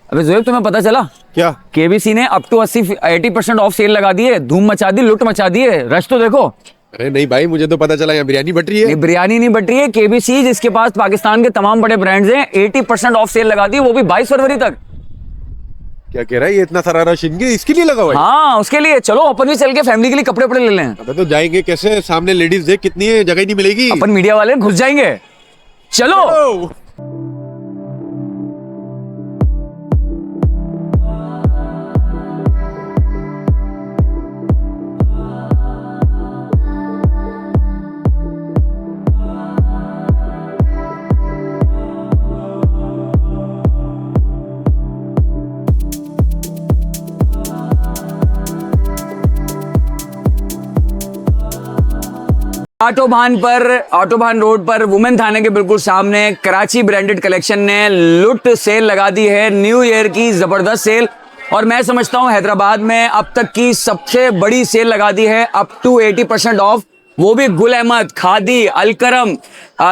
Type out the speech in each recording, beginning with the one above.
अबे जोएब तुम्हें पता चला क्या? केबीसी ने अप टू 80% ऑफ सेल लगा दी है, धूम मचा दी, लुट मचा दी है। रश तो देखो। अरे नहीं भाई, मुझे तो पता चला यहाँ बिरयानी बट रही है। ये बिरयानी नहीं बट रही है, केबीसी जिसके पास पाकिस्तान के तमाम बड़े ब्रांड्स हैं 80% ऑफ सेल लगा दी है, वो भी 22 फरवरी तक। क्या कह रहा है? ये इतना सारा रश इनके इसके लिए लगा हुआ है? हाँ उसके लिए। चलो अपन भी चल के फैमिली के लिए कपड़े वपड़े ले लें। अबे तो जाएंगे कैसे? सामने लेडीज देख कितनी है, जगह ही नहीं मिलेगी। अपन मीडिया वाले घुस जाएंगे। चलो। ओ! ऑटोबान रोड पर वुमेन थाने के बिल्कुल सामने कराची ब्रांडेड कलेक्शन ने लुट सेल लगा दी है, न्यू ईयर की जबरदस्त सेल। और मैं समझता हूं हैदराबाद में अब तक की सबसे बड़ी सेल लगा दी है, अप टू 80% ऑफ। वो भी गुल अहमद, खादी, अलकरम,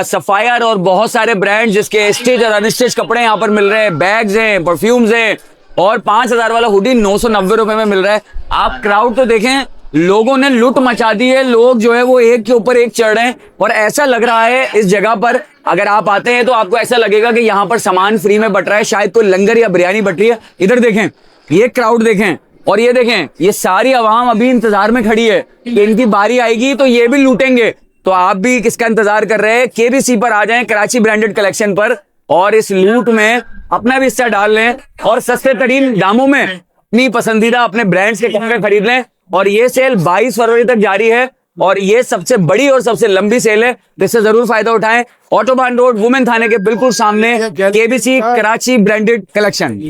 सफायर और बहुत सारे ब्रांड जिसके स्टेज और अनस्टेज कपड़े यहाँ पर मिल रहे हैं, बैग्स हैं, परफ्यूम्स हैं और 5000 वाला हुडी 990 रुपए में मिल रहा है। आप क्राउड तो देखें, लोगों ने लूट मचा दी है। लोग जो है वो एक के ऊपर एक चढ़ रहे हैं और ऐसा लग रहा है इस जगह पर अगर आप आते हैं तो आपको ऐसा लगेगा कि यहाँ पर सामान फ्री में बट रहा है, शायद कोई लंगर या बिरयानी बट रही है। इधर देखें, ये क्राउड देखें और ये देखें, ये सारी आवाम अभी इंतजार में खड़ी है कि इनकी बारी आएगी तो ये भी लूटेंगे। तो आप भी किसका इंतजार कर रहे हैं? केबीसी पर आ जाएं, कराची ब्रांडेड कलेक्शन पर, और इस लूट में अपना भी हिस्सा डाल लें और सस्ते तरीन दामों में अपनी पसंदीदा अपने ब्रांड्स के कपड़े खरीद लें। और ये सेल 22 फरवरी तक जारी है और ये सबसे बड़ी और सबसे लंबी सेल है, जिससे जरूर फायदा उठाएं। ऑटोबान रोड वुमेन थाने के बिल्कुल सामने केबीसी कराची ब्रांडेड कलेक्शन।